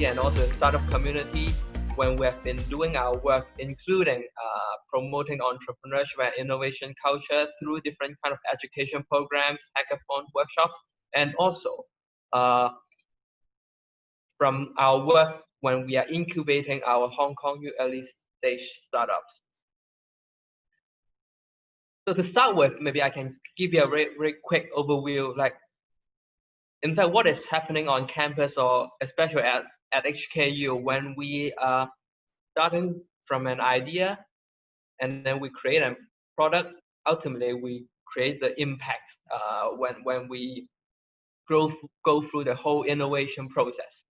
community and also the startup community when we have been doing our work, including promoting entrepreneurship and innovation culture through different kind of education programs, hackathon workshops, and also from our work when we are incubating our Hong Kong early stage startups. So to start with, maybe I can give you a very quick overview, like in fact what is happening on campus, or especially at HKU, when we are starting from an idea and then we create a product. Ultimately, we create the impact when we go through the whole innovation process.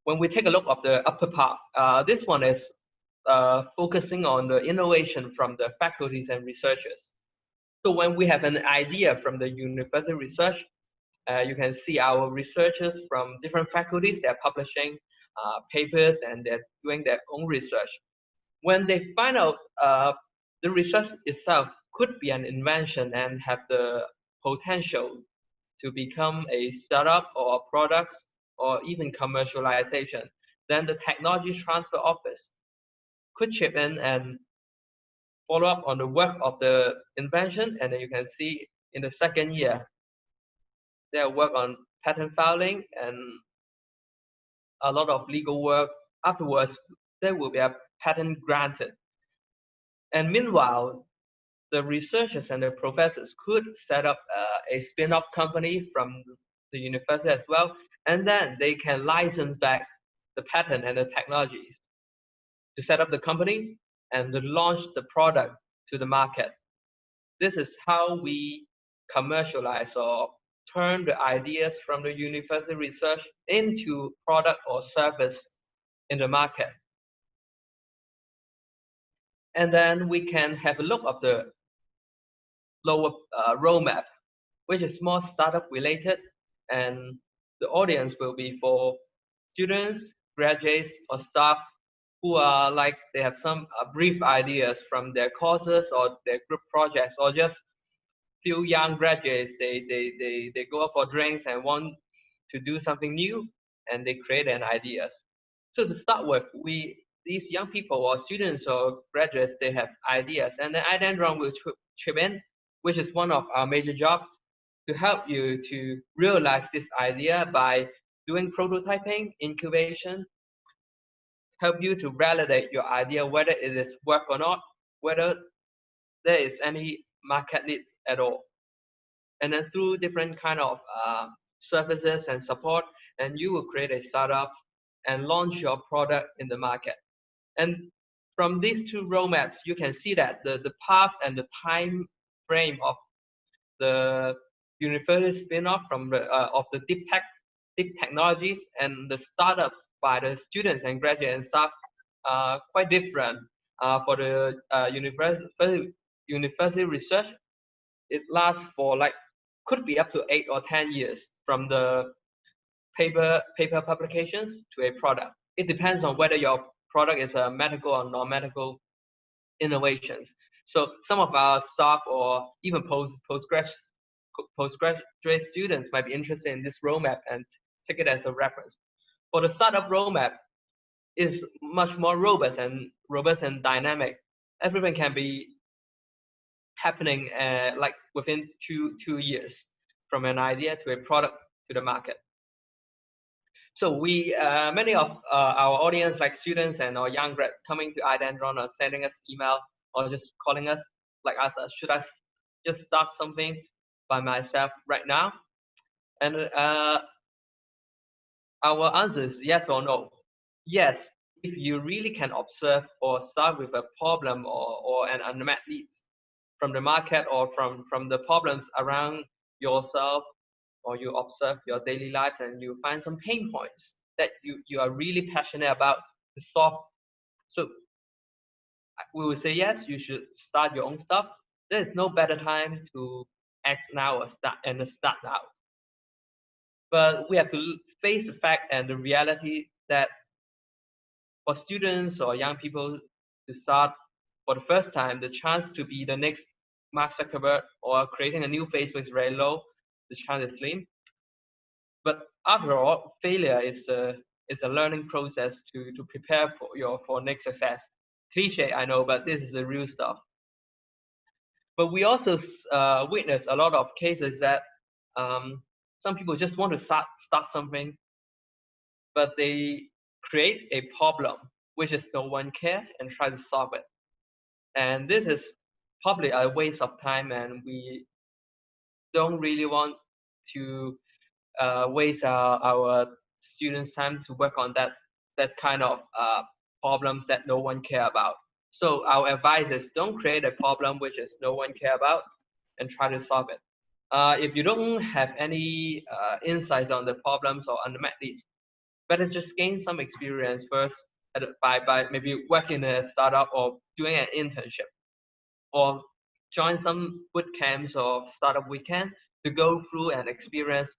When we take a look at the upper part, this one is focusing on the innovation from the faculties and researchers. So when we have an idea from the university research, you can see our researchers from different faculties, they're publishing papers and they're doing their own research. When they find out the research itself could be an invention and have the potential to become a startup or a product or even commercialization, then the technology transfer office could chip in and follow up on the work of the invention. And then you can see in the second year, they work on patent filing and a lot of legal work. Afterwards, there will be a patent granted. And meanwhile, the researchers and the professors could set up a spin-off company from the university as well, and then they can license back the patent and the technologies to set up the company and to launch the product to the market. This is how we commercialize or turn the ideas from the university research into product or service in the market. And then we can have a look at the lower roadmap, which is more startup related, and the audience will be for students, graduates, or staff who are like they have some brief ideas from their courses or their group projects, or just few young graduates, they go out for drinks and want to do something new and they create an ideas. So to start with, these young people or students or graduates, they have ideas, and then iDendron will chip in, which is one of our major jobs, to help you to realize this idea by doing prototyping, incubation, help you to validate your idea, whether it is work or not, whether there is any market need at all. And then through different kind of services and support, and you will create a startup and launch your product in the market. And from these two roadmaps, you can see that the path and the time frame of the university spin-off from the of the deep technologies and the startups by the students and graduates and staff are quite different. For the university research, it lasts for like could be up to 8 or 10 years from the paper publications to a product. It depends on whether your product is a medical or non-medical innovations. So some of our staff or even postgraduate students might be interested in this roadmap and take it as a reference. For the startup roadmap, is much more robust and dynamic. Everything can be happening like within two years from an idea to a product to the market. So we many of our audience, like students and our young grad coming to iDendron, are sending us email or just calling us, like ask us, should I just start something by myself right now? And our answer is yes or no. Yes, if you really can observe or start with a problem or an unmet needs from the market or from the problems around yourself, or you observe your daily life and you find some pain points that you are really passionate about to solve. So we will say yes, you should start your own stuff. There is no better time to act now or start now. But we have to face the fact and the reality that for students or young people to start for the first time, the chance to be the next Mark Zuckerberg or creating a new Facebook is very low. The chance is slim. But after all, failure is the it's a learning process to prepare for next success. Cliche, I know, but this is the real stuff. But we also witness a lot of cases that some people just want to start something, but they create a problem which is no one care and try to solve it. And this is probably a waste of time, and we don't really want to waste our students' time to work on that kind of problems that no one care about. So our advice is don't create a problem which is no one care about and try to solve it. If you don't have any insights on the problems or unmet needs, better just gain some experience first by maybe working in a startup or doing an internship, or join some boot camps or startup weekend to go through and experience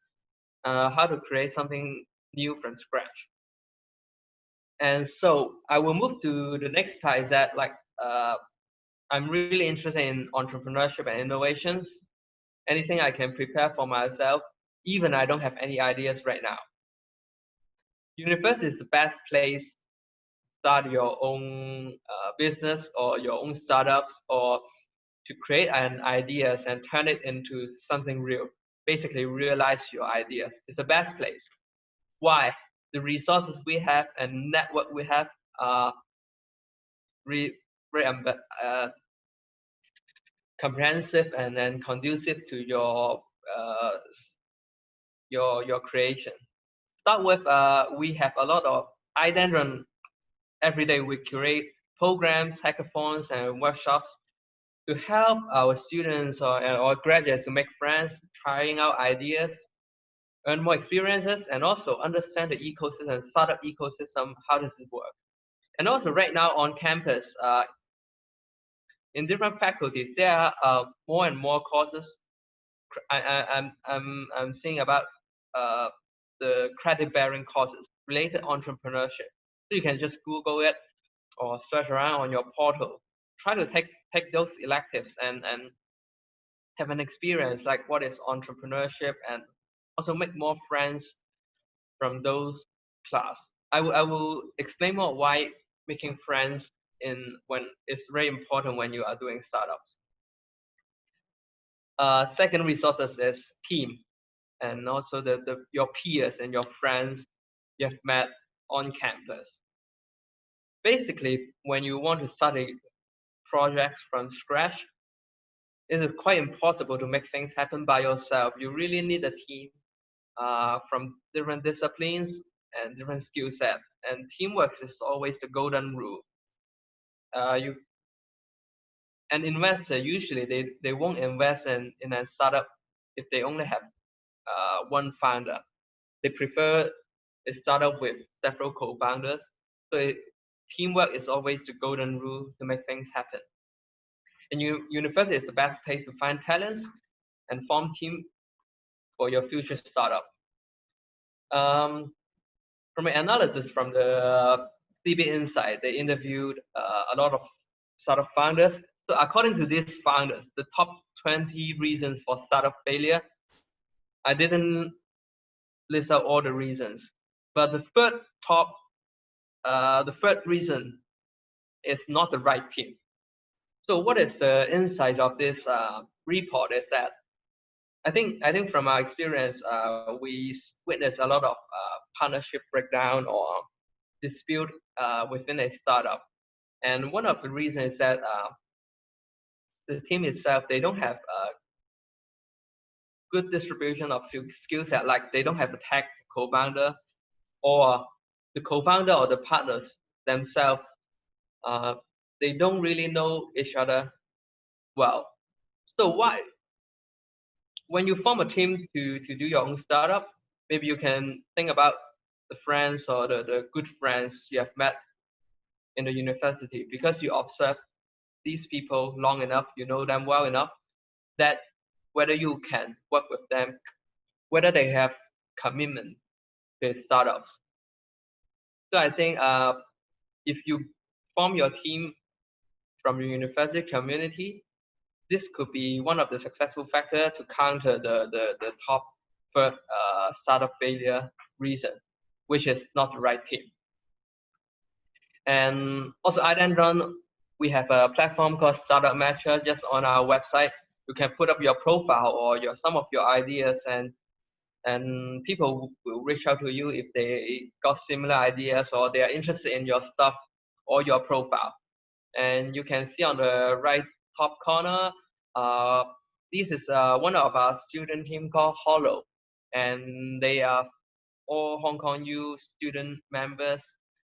how to create something new from scratch. And so I will move to the next part, is that like I'm really interested in entrepreneurship and innovations. Anything I can prepare for myself, even I don't have any ideas right now. University is the best place to start your own business or your own startups, or to create an ideas and turn it into something real. Basically realize your ideas. It's the best place. Why? The resources we have and network we have are very comprehensive and then conducive to uh, your creation. Start with we have a lot of iDendron. Every day we create programs, hackathons, and workshops to help our students or graduates to make friends, trying out ideas, earn more experiences, and also understand the ecosystem, startup ecosystem, how does it work. And also right now on campus, in different faculties, there are more and more courses. I'm seeing about uh, the credit-bearing courses related to entrepreneurship. So you can just Google it or search around on your portal. Try to take those electives and have an experience like what is entrepreneurship, and also make more friends from those class. I will explain more why making friends in when is very important when you are doing startups. Second resources is team, and also the your peers and your friends you have met on campus. Basically, when you want to start a project from scratch, it is quite impossible to make things happen by yourself. You really need a team from different disciplines and different skill set. And teamwork is always the golden rule. You An investor usually they won't invest in a startup if they only have one founder. They prefer a startup with several co-founders. So teamwork is always the golden rule to make things happen. And university is the best place to find talents and form team for your future startup. From an analysis from the CB Insight, they interviewed a lot of startup founders. So according to these founders, the top 20 reasons for startup failure, I didn't list out all the reasons, but the third reason is not the right team. So what is the insight of this report is that I think from our experience, we witness a lot of partnership breakdown or dispute within a startup. And one of the reasons is that the team itself, they don't have a good distribution of skill set. Like they don't have a tech co-founder, or the co-founder or the partners themselves, uh, they don't really know each other well. So why, when you form a team to do your own startup, maybe you can think about the friends or the good friends you have met in the university, because you observe these people long enough, you know them well enough, that whether you can work with them, whether they have commitment to startups. So I think if you form your team from your university community, this could be one of the successful factors to counter the top third startup failure reason. which is not the right team. And also iDendron, we have a platform called Startup Matcher just on our website. You can put up your profile or some of your ideas, and people will reach out to you if they got similar ideas or they are interested in your stuff or your profile. And you can see on the right top corner, this is one of our student team called Hollow, and they are all Hong Kong U student members.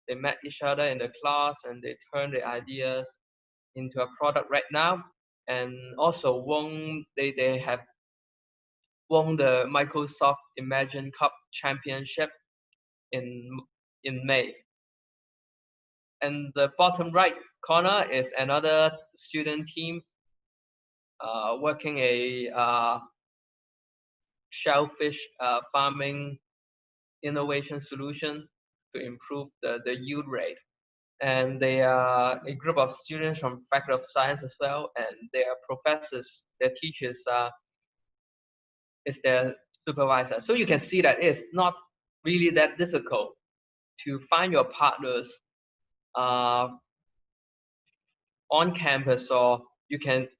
They met each other in the class and they turned their ideas into a product right now. And also they have won the Microsoft Imagine Cup Championship in May. And the bottom right corner is another student team working a shellfish farming innovation solution to improve the yield rate. And they are a group of students from Faculty of Science as well, and their professors, their teachers is their supervisor. So you can see that it's not really that difficult to find your partners on campus, or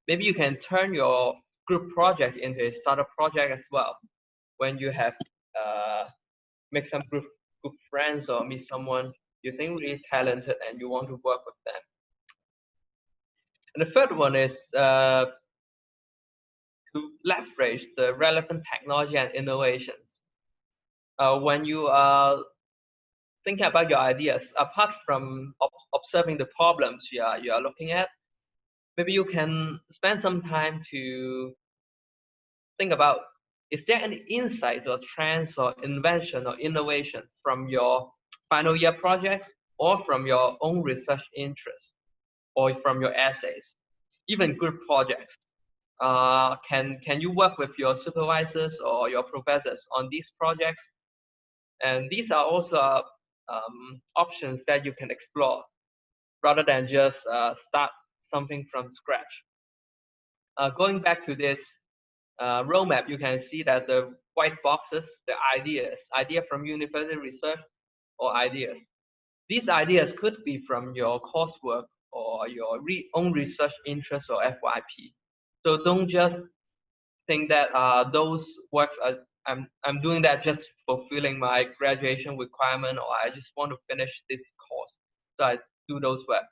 maybe you can turn your group project into a startup project as well when you have make some group friends or meet someone you think really talented and you want to work with them. And the third one is to leverage the relevant technology and innovations. When you are thinking about your ideas, apart from observing the problems you are looking at, maybe you can spend some time to think about, is there any insights or trends or invention or innovation from your final year projects or from your own research interests or from your essays, even group projects? Can you work with your supervisors or your professors on these projects? And these are also options that you can explore rather than just start something from scratch. Going back to this roadmap, you can see that the white boxes, the idea from university research or ideas. These ideas could be from your coursework or your own research interest or FYP. So don't just think that those works are, I'm doing that just fulfilling my graduation requirement, or I just want to finish this course, so I do those work.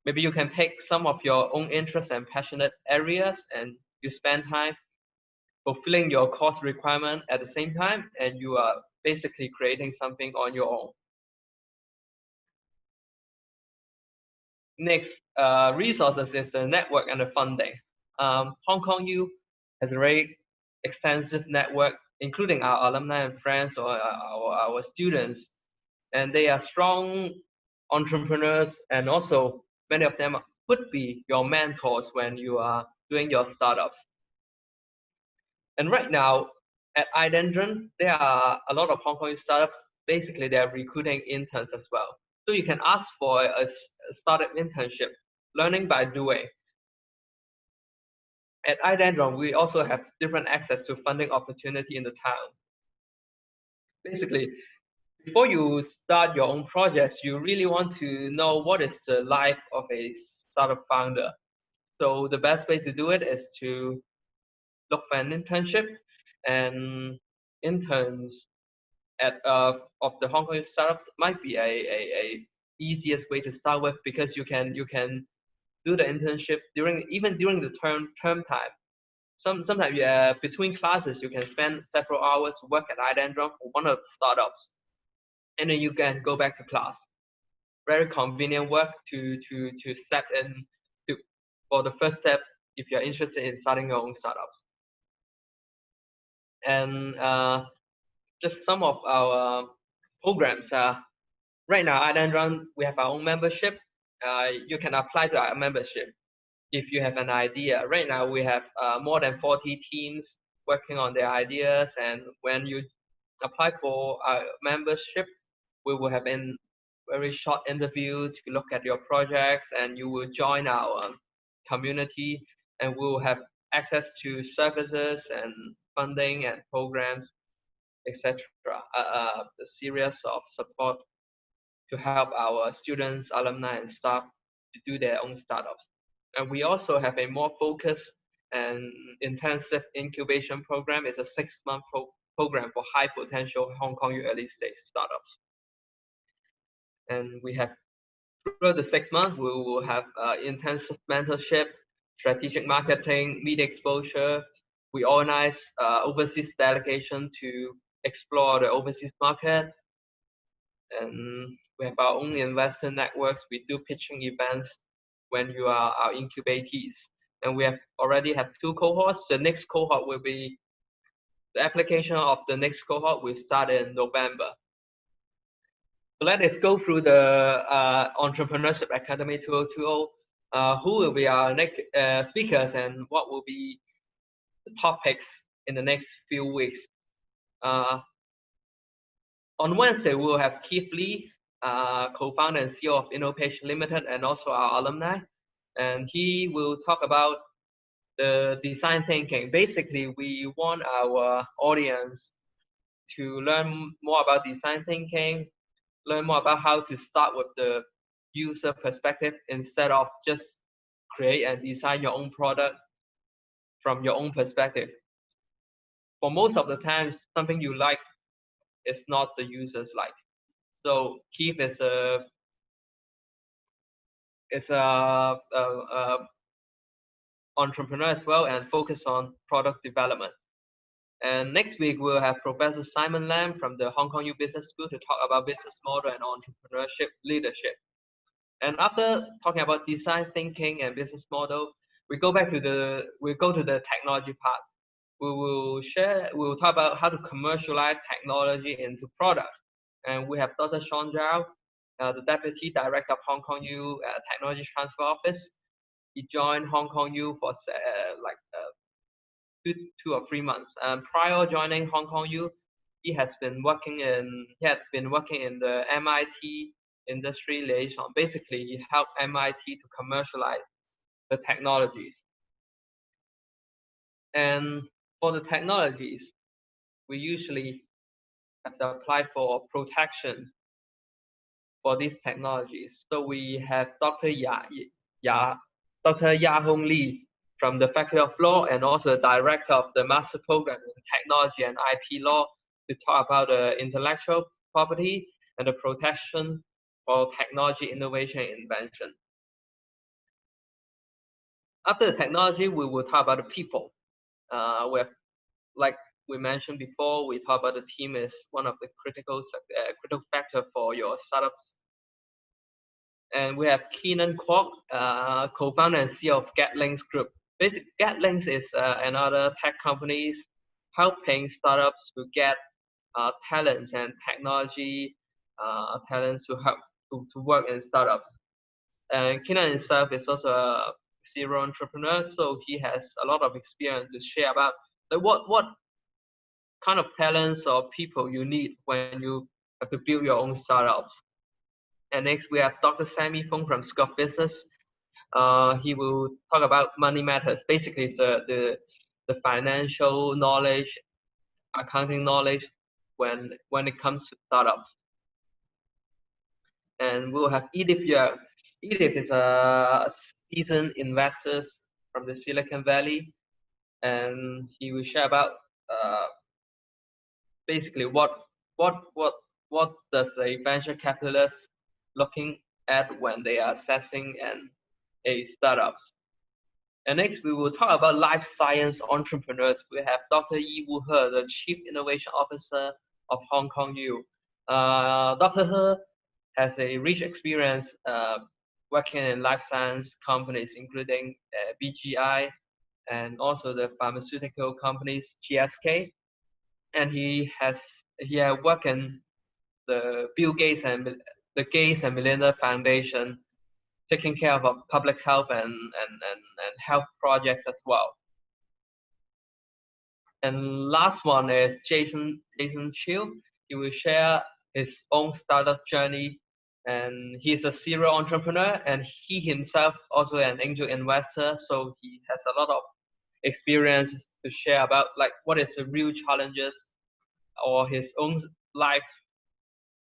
Maybe you can pick some of your own interests and passionate areas, and you spend time fulfilling your course requirement at the same time, and you are basically creating something on your own. Next, resources is the network and the funding. Hong Kong U has a very extensive network, including our alumni and friends or our students, and they are strong entrepreneurs, and also many of them could be your mentors when you are doing your startups. And right now at iDendron, there are a lot of Hong Kong startups. Basically, they're recruiting interns as well. So you can ask for a startup internship, learning by doing. At iDendron, we also have different access to funding opportunity in the town. Basically, before you start your own projects, you really want to know what is the life of a startup founder. So the best way to do it is to look for an internship, and interns at of the Hong Kong startups might be a easiest way to start with, because you can do the internship even during the term time. Sometimes between classes you can spend several hours to work at iDendron for one of the startups, and then you can go back to class. Very convenient work to step in for the first step if you're interested in starting your own startups. And just some of our programs. Right now, iDendron, we have our own membership. You can apply to our membership if you have an idea. Right now, we have more than 40 teams working on their ideas. And when you apply for our membership, we will have a very short interview to look at your projects, and you will join our community, and we will have access to services and funding and programs etc. A series of support to help our students, alumni, and staff to do their own startups. And we also have a more focused and intensive incubation program. It's a 6-month program for high potential Hong Kong early stage startups. And we have, throughout the 6 months, we will have intensive mentorship, strategic marketing, media exposure. We organize overseas delegation to explore the overseas market. And we have our own investor networks. We do pitching events when you are our incubatees. And we have already have 2 cohorts. The next cohort will be, the application of the next cohort will start in November. So let us go through the Entrepreneurship Academy 2020. Who will be our next speakers and what will be the topics in the next few weeks. On Wednesday, we will have Keith Lee, co-founder and CEO of Incubation Limited, and also our alumni. And he will talk about the design thinking. Basically, we want our audience to learn more about design thinking, learn more about how to start with the user perspective instead of just create and design your own product from your own perspective. For most of the times, something you like is not the users like. So Keith is a entrepreneur as well and focus on product development. And next week we'll have Professor Simon Lam from the Hong Kong U Business School to talk about business model and entrepreneurship leadership. And after talking about design thinking and business model, we go to the technology part. We will talk about how to commercialize technology into product. And we have Dr. Sean Zhao, the Deputy Director of Hong Kong U Technology Transfer Office. He joined Hong Kong U for 2 or 3 months. Prior joining Hong Kong U, he had been working in the MIT industry liaison. Basically, he helped MIT to commercialize the technologies. And for the technologies, we usually have to apply for protection for these technologies. So we have Dr. Dr. Ya Hong Lee from the Faculty of Law and also the Director of the Master Program in Technology and IP Law to talk about the intellectual property and the protection for technology innovation and invention. After the technology, we will talk about the people. Like we mentioned before, we talk about the team is one of the critical factor for your startups. And we have Keenan Kwok, co-founder and CEO of GetLinks Group. Basically, GetLinks is another tech company helping startups to get talents and technology talents to help to work in startups. And Keenan himself is also a serial entrepreneur, so he has a lot of experience to share about what kind of talents or people you need when you have to build your own startups. And next we have Dr. Sammy Fung from School of Business. He will talk about money matters. Basically, it's the financial knowledge, accounting knowledge when it comes to startups. And we'll have Edith Yeung. Edith is a seasoned investor from the Silicon Valley, and he will share about basically what does the venture capitalist looking at when they are assessing a startups. And next we will talk about life science entrepreneurs. We have Dr. Yi Wu He, the Chief Innovation Officer of Hong Kong U. Dr. He has a rich experience working in life science companies, including BGI and also the pharmaceutical companies GSK. And he has worked in the Bill Gates and the Gates and Melinda Foundation, taking care of public health and health projects as well. And last one is Jason Chiu. He will share his own startup journey, and he's a serial entrepreneur, and he himself also an angel investor, so he has a lot of experience to share about like what is the real challenges or his own life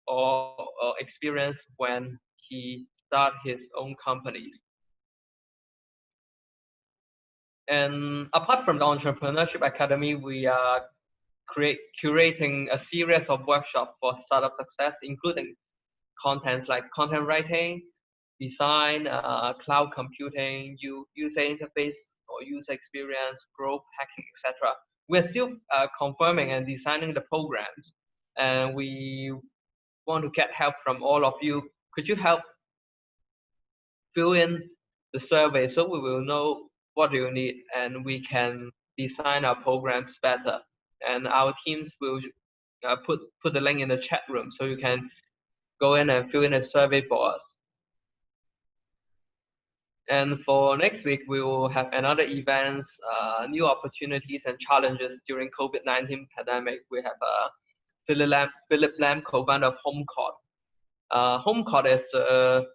or experience when he started his own companies. And apart from the Entrepreneurship Academy, we are curating a series of workshops for startup success, including contents like content writing, design, cloud computing, user interface or user experience, growth hacking, etc. We're still confirming and designing the programs, and we want to get help from all of you. Could you help fill in the survey so we will know what you need and we can design our programs better? And our teams will put the link in the chat room so you can go in and fill in a survey for us. And for next week, we will have another events, new opportunities and challenges during COVID-19 pandemic. We have Philip Lam, co-founder of HomeCourt. HomeCourt is an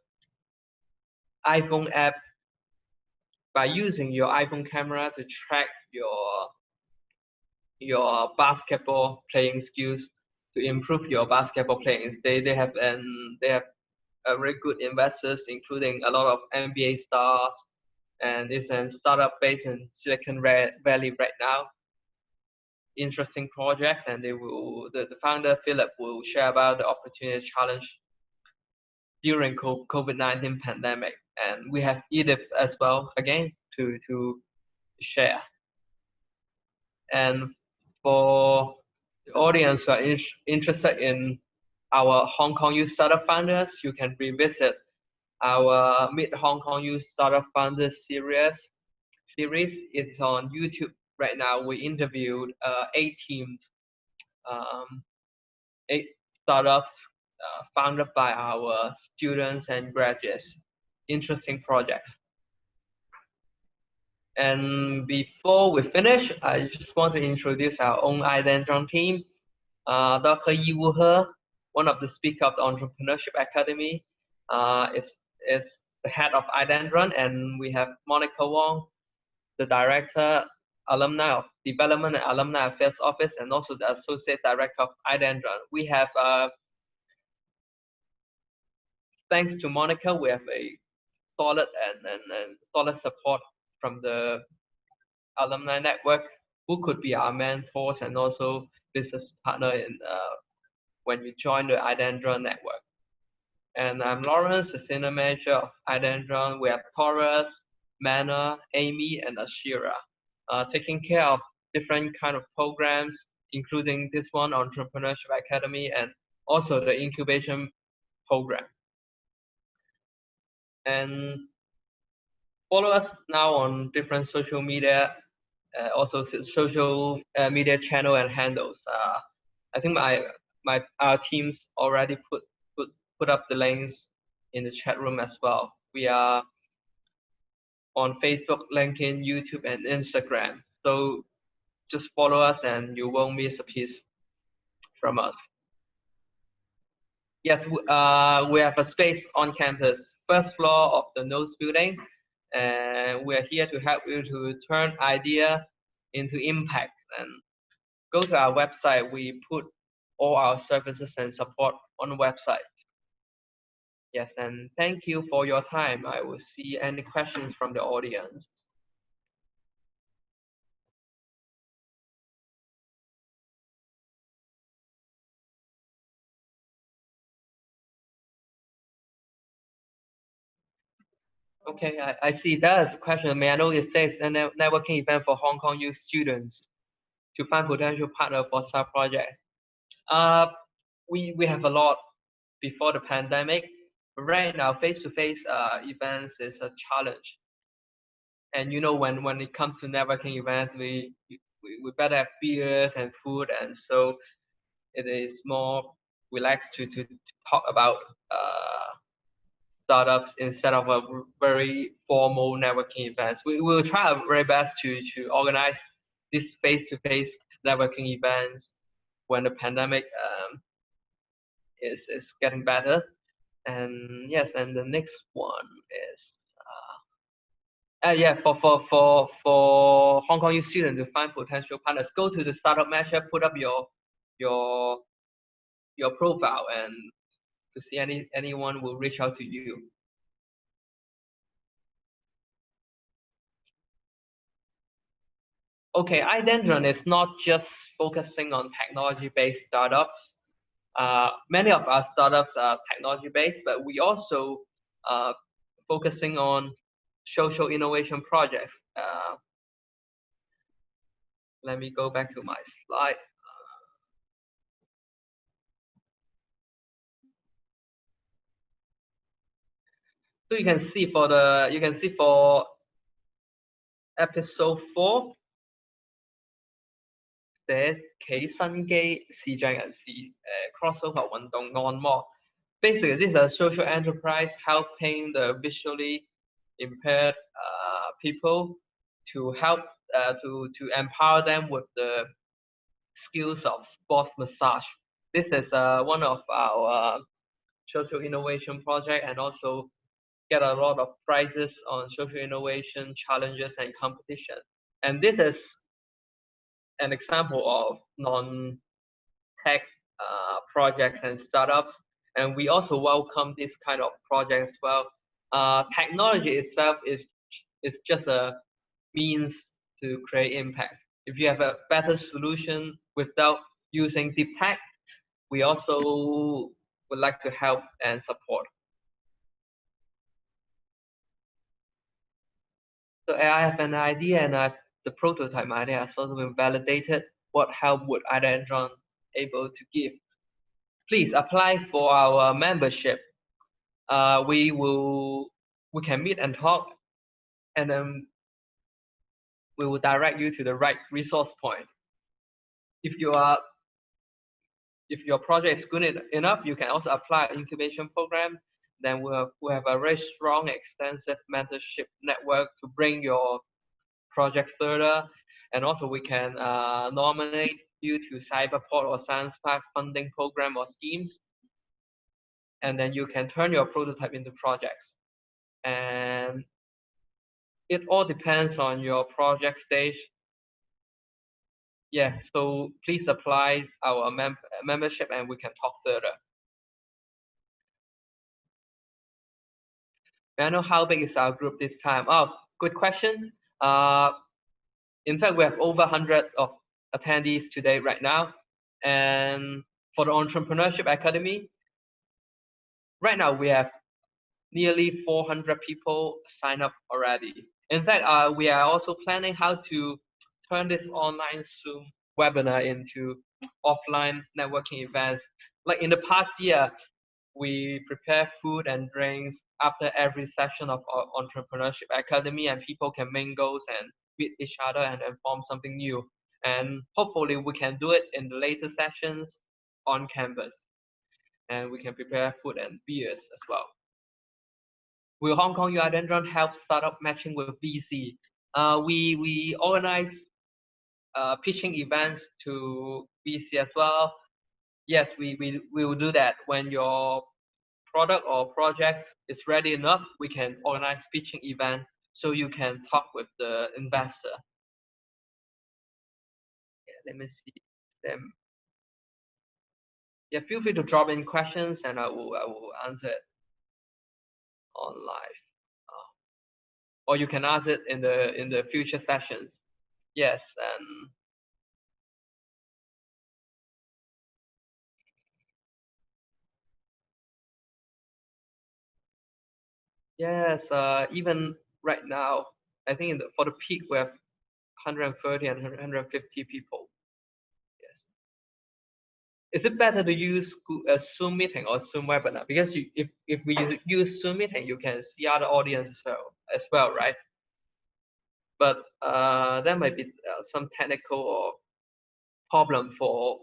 iPhone app. By using your iPhone camera to track your basketball playing skills, to improve your basketball playing. They have very good investors, including a lot of NBA stars, and it's a startup based in Silicon Valley right now. Interesting projects, and the founder Philip will share about the opportunity challenge during COVID-19 pandemic, and we have Edith as well again to share. And for the audience who are interested in our Hong Kong Youth Startup Founders, you can revisit our Meet Hong Kong Youth Startup Founders series. It's on YouTube right now. We interviewed 8 teams, 8 startups founded by our students and graduates. Interesting projects. And before we finish, I just want to introduce our own iDendron team. Dr. Yi Wu He, one of the speakers of the Entrepreneurship Academy, is the head of iDendron, and we have Monica Wong, the director, alumni of Development and Alumni Affairs Office, and also the associate director of iDendron. We have, thanks to Monica, we have a solid and solid support from the alumni network, who could be our mentors and also business partner in when you join the iDendron network. And I'm Lawrence, the senior manager of iDendron. We have Taurus, Manna, Amy, and Ashira, taking care of different kind of programs, including this one, Entrepreneurship Academy, and also the Incubation program. And follow us now on different social media, also social media channel and handles. I think our teams already put up the links in the chat room as well. We are on Facebook, LinkedIn, YouTube, and Instagram. So just follow us and you won't miss a piece from us. Yes, we have a space on campus, first floor of the Nose building, and we're here to help you to turn idea into impact. And go to our website. We put all our services and support on the website. Yes, and thank you for your time. I will see any questions from the audience. Okay, I see that is a question. May I know if there's a networking event for Hong Kong youth students to find potential partner for sub projects? We have a lot before the pandemic. Right now, face-to-face events is a challenge. And you know, when it comes to networking events, we better have beers and food, and so it is more relaxed to talk about startups instead of a very formal networking events. We will try our very best to organize this face-to-face networking events when the pandemic is getting better. And yes, and the next one is yeah, for Hong Kong youth students to find potential partners, go to the startup measure, put up your your profile and to see anyone will reach out to you. Okay, iDendron is not just focusing on technology-based startups. Many of our startups are technology-based, but we also focusing on social innovation projects. Let me go back to my slide. So you can see for episode 4, 寫企新機視障人士crossover 運動按摩. Basically, this is a social enterprise helping the visually impaired people to help to empower them with the skills of sports massage. This is one of our social innovation project, and also get a lot of prizes on social innovation challenges and competition. And this is an example of non-tech projects and startups, and we also welcome this kind of project as well. Technology itself is just a means to create impact. If you have a better solution without using deep tech, we also would like to help and support. So I have an idea, and I have the prototype idea has also been validated. What help would iDendron able to give? Please apply for our membership. We can meet and talk, and then we will direct you to the right resource point. If your project is good enough, you can also apply an incubation program. Then we have a very strong, extensive mentorship network to bring your project further. And also we can nominate you to Cyberport or Science Park funding program or schemes. And then you can turn your prototype into projects. And it all depends on your project stage. Yeah, so please apply our membership and we can talk further. May I know how big is our group this time? Oh, good question. In fact, we have over 100 of attendees today right now. And for the Entrepreneurship Academy, right now we have nearly 400 people sign up already. In fact, we are also planning how to turn this online Zoom webinar into offline networking events. Like in the past year, we prepare food and drinks after every session of our Entrepreneurship Academy, and people can mingle and meet each other and then form something new. And hopefully we can do it in the later sessions on campus. And we can prepare food and beers as well. Will Hong Kong iDendron help startup matching with VC? We organize pitching events to VC as well. Yes, we will do that. When your product or project is ready enough, we can organize pitching event so you can talk with the investor. Yeah, let me see them. Yeah, feel free to drop in questions and I will answer it on live. Or you can ask it in the future sessions. Yes, and yes, even right now, I think for the peak we have 130 and 150 people. Yes. Is it better to use a Zoom meeting or Zoom webinar? Because if we use Zoom meeting, you can see other audience as well, right? But there might be some technical or problem for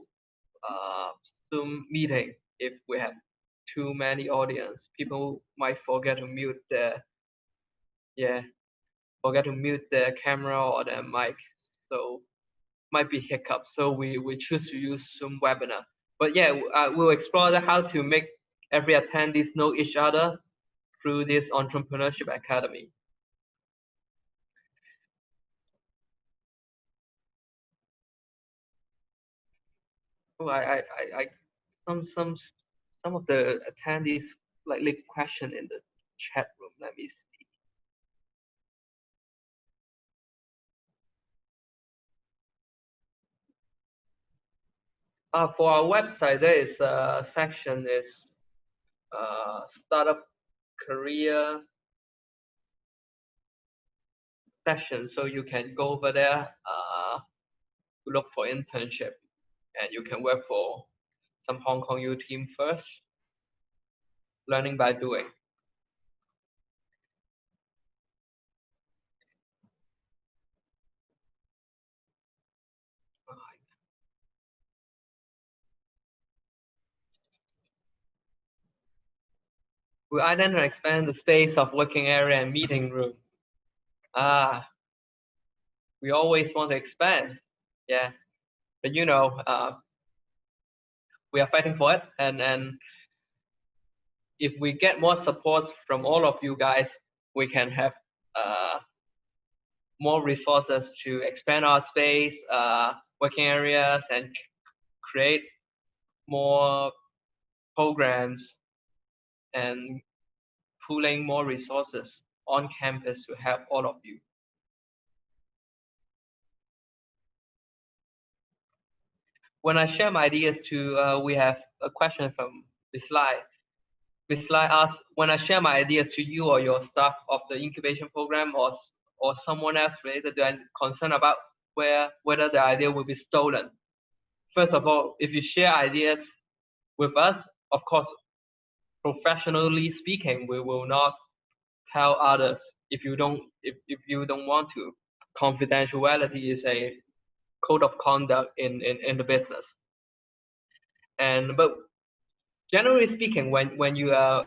Zoom meeting if we have too many audience. People might forget to mute their camera or their mic, so might be hiccups. So we choose to use Zoom webinar. But yeah, we'll explore how to make every attendees know each other through this Entrepreneurship Academy. Oh, some of the attendees like leave question in the chat room. Let me see. For our website, there is a section is startup career section, so you can go over there to look for internship, and you can work for some Hong Kong U team first, learning by doing. We iDendron expand the space of working area and meeting room. We always want to expand, yeah, but you know, we are fighting for it, and if we get more support from all of you guys, we can have more resources to expand our space, working areas, and create more programs and pooling more resources on campus to help all of you. When I share my ideas to, we have a question from Bislai. Bislai asks, when I share my ideas to you or your staff of the incubation program or someone else related, to, I'm concerned about whether the idea will be stolen. First of all, if you share ideas with us, of course, professionally speaking, we will not tell others if you don't want to. Confidentiality is a code of conduct in the business. But generally speaking, when you are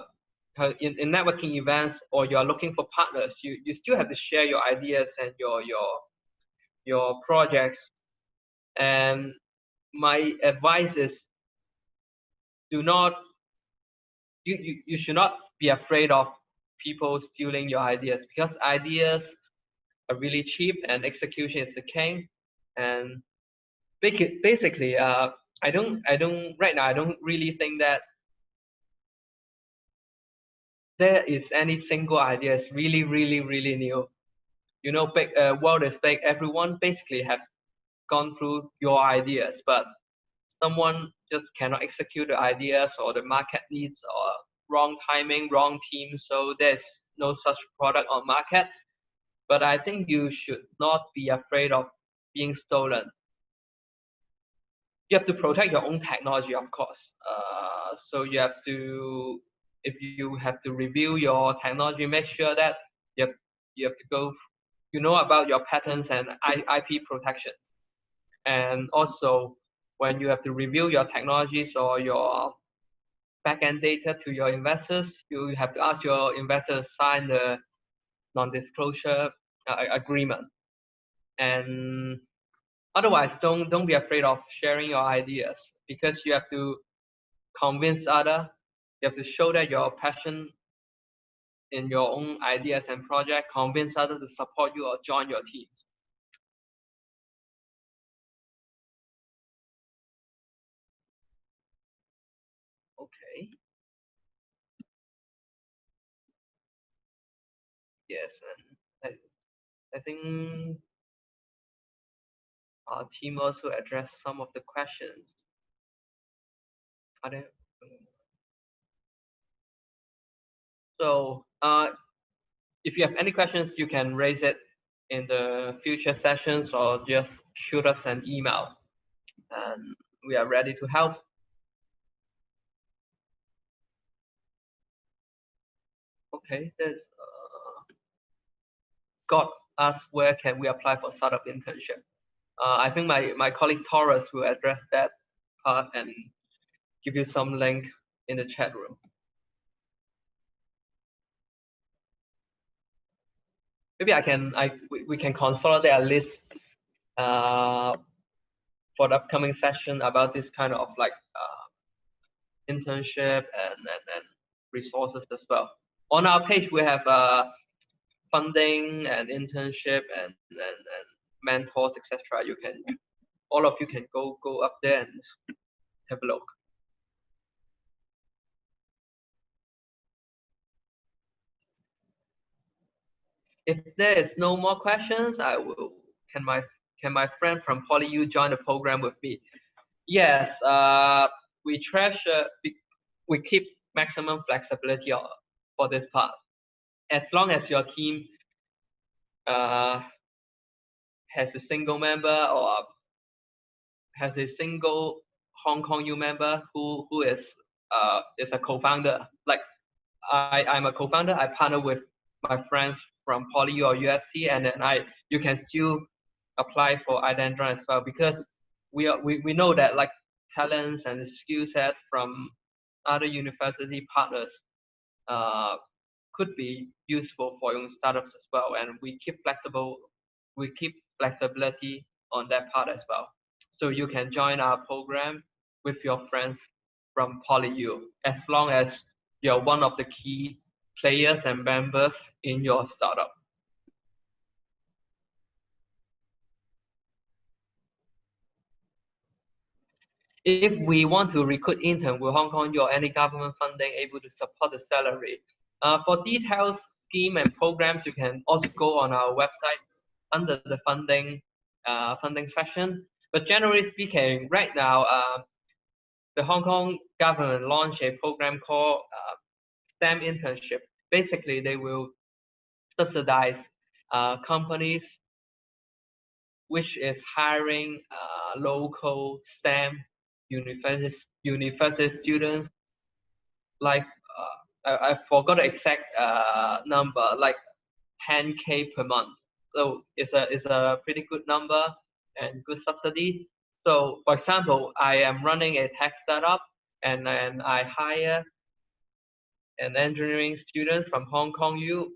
in networking events or you are looking for partners, you still have to share your ideas and your projects. And my advice is, you should not be afraid of people stealing your ideas, because ideas are really cheap and execution is the king. And basically, I don't right now, I don't really think that there is any single idea is really new. You know, big world is big. Everyone basically have gone through your ideas, but someone just cannot execute the ideas, or the market needs, or wrong timing, wrong team. So there's no such product on market. But I think you should not be afraid of being stolen. You have to protect your own technology, of course. So you have to, if you have to review your technology, make sure that you have to go, you know, about your patents and IP protections. And also, when you have to review your technologies or your backend data to your investors, you have to ask your investors sign the non-disclosure agreement. And otherwise, don't be afraid of sharing your ideas, because you have to convince other. You have to show that you're passionate in your own ideas and project. Convince others to support you or join your teams. Okay. Yes, and I think our team also addressed some of the questions. Are there? So if you have any questions, you can raise it in the future sessions or just shoot us an email, and we are ready to help. Okay, there's Scott asked, where can we apply for startup internship? I think my colleague Taurus will address that part and give you some link in the chat room. Maybe we can consolidate a list for the upcoming session about this kind of like internship and resources as well. On our page, we have funding and internship and mentors, etc. All of you can go up there and have a look. If there is no more questions, I will. Can my friend from PolyU join the program with me? Yes. We treasure. We keep maximum flexibility for this part. As long as your team uh, has a single member or has a single Hong Kong U member who is a co-founder. Like I'm a co-founder. I partner with my friends from Poly or USC, and then you can still apply for iDendron as well, because we know that like talents and skill set from other university partners uh, could be useful for your startups as well, and we keep flexibility on that part as well. So you can join our program with your friends from PolyU as long as you're one of the key players and members in your startup. If we want to recruit intern, will Hong Kong or any government funding able to support the salary? For details, scheme and programs, you can also go on our website under the funding section. But generally speaking, right now, the Hong Kong government launched a program called STEM internship. Basically, they will subsidize companies which is hiring local STEM university students. Like I forgot the exact number, like 10K per month. So it's a pretty good number and good subsidy. So for example, I am running a tech startup, and then I hire an engineering student from Hong Kong U.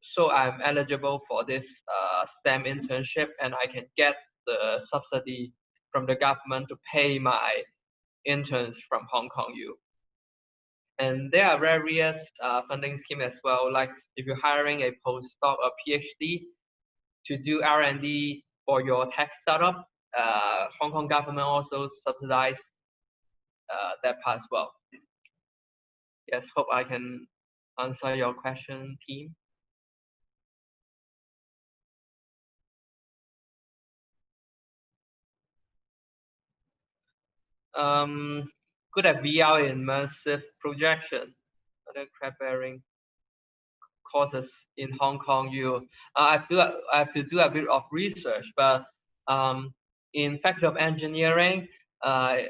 So I'm eligible for this STEM internship, and I can get the subsidy from the government to pay my interns from Hong Kong U. And there are various funding schemes as well. Like if you're hiring a postdoc or PhD to do R&D for your tech startup, Hong Kong government also subsidize that part as well. Yes, hope I can answer your question, team. Good at VR immersive projection. Other crab bearing courses in Hong Kong. I have to do a bit of research, but in Faculty of Engineering, the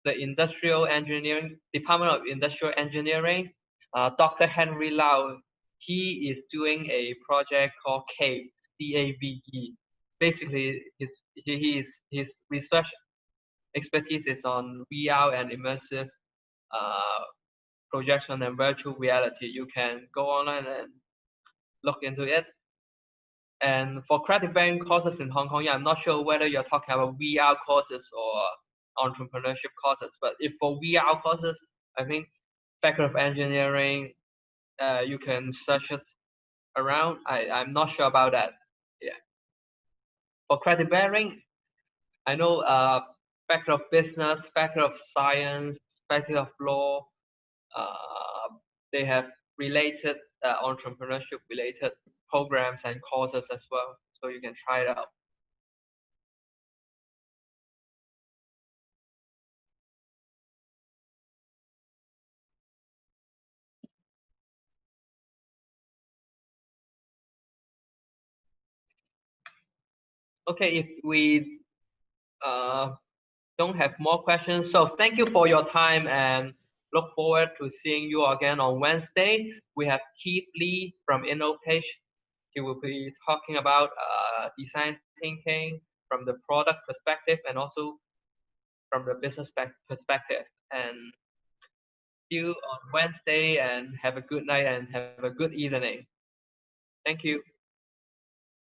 Industrial Engineering Department of Industrial Engineering, Dr. Henry Lau, he is doing a project called CAVE, CAVE. Basically, his research expertise is on VR and immersive projection and virtual reality. You can go online and look into it. And for credit bearing courses in Hong Kong, yeah, I'm not sure whether you're talking about VR courses or entrepreneurship courses. But if for VR courses, I think Faculty of Engineering, you can search it around. I'm not sure about that. Yeah. For credit bearing, I know Faculty of Business, Faculty of Science, Faculty of Law, they have related entrepreneurship related programs and courses as well, so you can try it out. Okay, if we don't have more questions, so thank you for your time and look forward to seeing you again on Wednesday. We have Keith Lee from InnoPage. He will be talking about design thinking from the product perspective and also from the business perspective. And see you on Wednesday, and have a good night and have a good evening. Thank you.